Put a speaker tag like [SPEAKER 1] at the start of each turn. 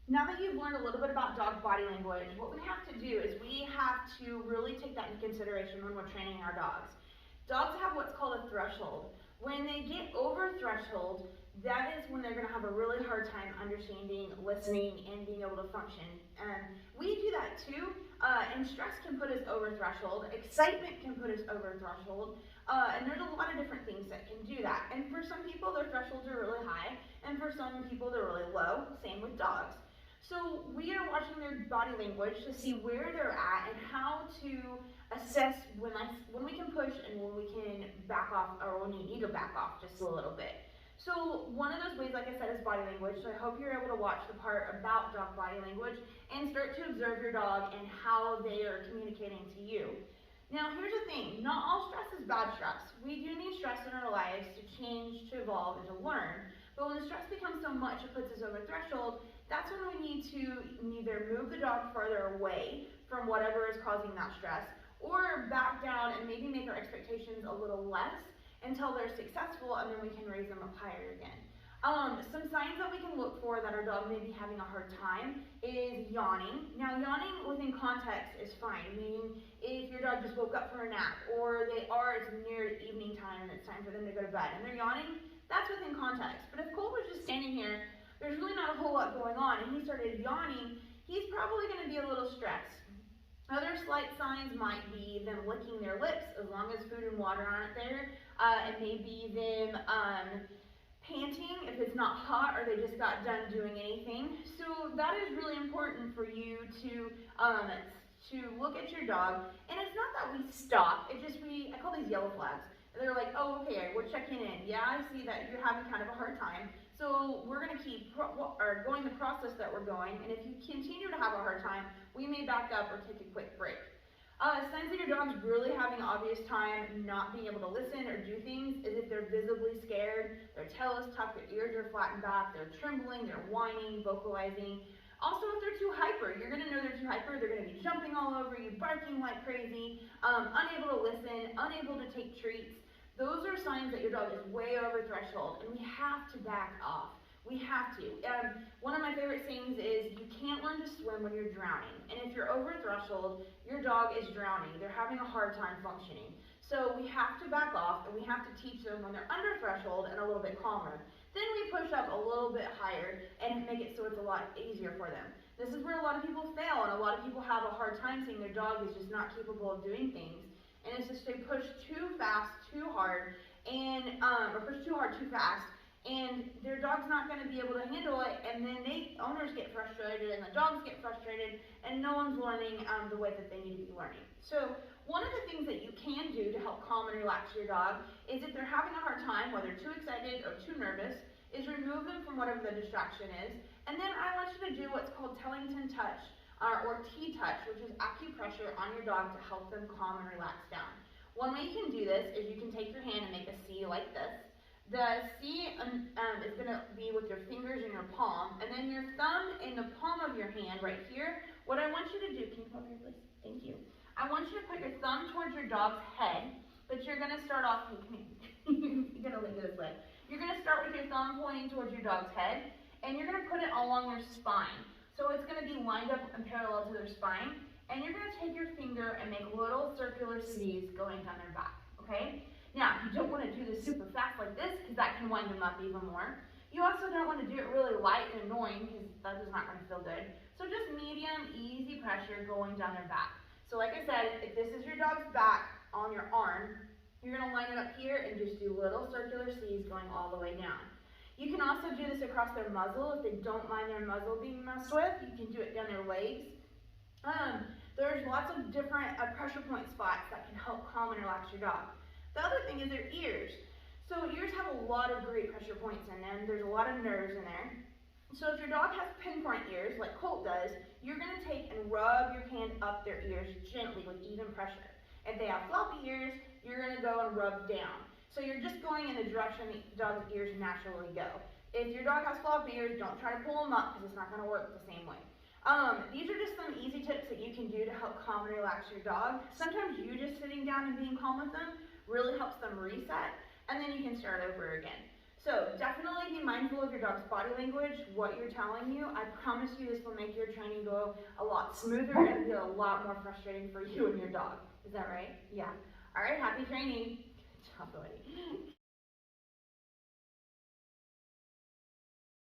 [SPEAKER 1] Now that you've learned a little bit about dog body language, what we have to do is we have to really take that into consideration when we're training our dogs. Dogs have what's called a threshold. When they get over threshold, that is when they're going to have a really hard time understanding, listening, and being able to function. And we do that too. And stress can put us over threshold. Excitement can put us over threshold. And there's a lot of different things that can do that. And for some people, their thresholds are really high, and for some people, they're really low. Same with dogs. So we are watching their body language to see where they're at and how to assess when we can push and when we can back off, or when you need to back off just a little bit. So one of those ways, like I said, is body language. So I hope you're able to watch the part about dog body language and start to observe your dog and how they are communicating to you. Now here's the thing, not all stress is bad stress. We do need stress in our lives to change, to evolve, and to learn. But when the stress becomes so much it puts us over threshold, that's when we need to either move the dog further away from whatever is causing that stress, or back down and maybe make our expectations a little less until they're successful, and then we can raise them up higher again. Some signs that we can look for that our dog may be having a hard time is yawning. Now yawning within context is fine, meaning if your dog just woke up from a nap, or it's near evening time and it's time for them to go to bed and they're yawning, that's within context. But if Cole was just standing here, there's really not a whole lot going on, and he started yawning, he's probably going to be a little stressed. Other slight signs might be them licking their lips as long as food and water aren't there. It may be them panting if it's not hot or they just got done doing anything. So that is really important for you to look at your dog. And it's not that we stop, I call these yellow flags. They're like, oh, okay, we're checking in. Yeah, I see that you're having kind of a hard time. So we're going to keep going the process that we're going. And if you continue to have a hard time, we may back up or take a quick break. Signs that your dog's really having an obvious time not being able to listen or do things is if they're visibly scared, their tail is tucked, their ears are flattened back, they're trembling, they're whining, vocalizing. Also, if they're too hyper, you're going to know they're too hyper. They're going to be jumping all over you, barking like crazy, unable to listen, unable to take treats. Those are signs that your dog is way over threshold, and we have to back off. We have to. One of my favorite sayings is, you can't learn to swim when you're drowning. And if you're over threshold, your dog is drowning. They're having a hard time functioning. So we have to back off, and we have to teach them when they're under threshold and a little bit calmer. Then we push up a little bit higher and make it so it's a lot easier for them. This is where a lot of people fail, and a lot of people have a hard time saying their dog is just not capable of doing things. And it's just they push too fast, too hard, or push too hard, too fast, and their dog's not going to be able to handle it, and then owners get frustrated, and the dogs get frustrated, and no one's learning the way that they need to be learning. So one of the things that you can do to help calm and relax your dog is if they're having a hard time, whether too excited or too nervous, is remove them from whatever the distraction is, and then I want you to do what's called Tellington touch, or T-touch, which is acupressure on your dog to help them calm and relax down. One way you can do this is you can take your hand and make a C like this. The C is going to be with your fingers in your palm, and then your thumb in the palm of your hand right here. What I want you to do, can you come here please? Thank you. I want you to put your thumb towards your dog's head, but you're going to start off, you're going to leave it this way. You're going to start with your thumb pointing towards your dog's head, and you're going to put it along your spine. So it's going to be lined up and parallel to their spine, and you're going to take your finger and make little circular C's going down their back, okay? Now, you don't want to do this super fast like this, because that can wind them up even more. You also don't want to do it really light and annoying, because that is not going to feel good. So just medium, easy pressure going down their back. So like I said, if this is your dog's back on your arm, you're going to line it up here and just do little circular C's going all the way down. You can also do this across their muzzle if they don't mind their muzzle being messed with. You can do it down their legs. There's lots of different pressure point spots that can help calm and relax your dog. The other thing is their ears. So ears have a lot of great pressure points in them. There's a lot of nerves in there. So if your dog has pinpoint ears, like Colt does, you're going to take and rub your hand up their ears gently with even pressure. If they have floppy ears, you're going to go and rub down. So you're just going in the direction the dog's ears naturally go. If your dog has floppy ears, don't try to pull them up because it's not going to work the same way. These are just some easy tips that you can do to help calm and relax your dog. Sometimes you just sitting down and being calm with them really helps them reset, and then you can start over again. So definitely be mindful of your dog's body language, what you're telling you. I promise you this will make your training go a lot smoother and be a lot more frustrating for you and your dog. Is that right? Yeah. All right, happy training. Good job, buddy.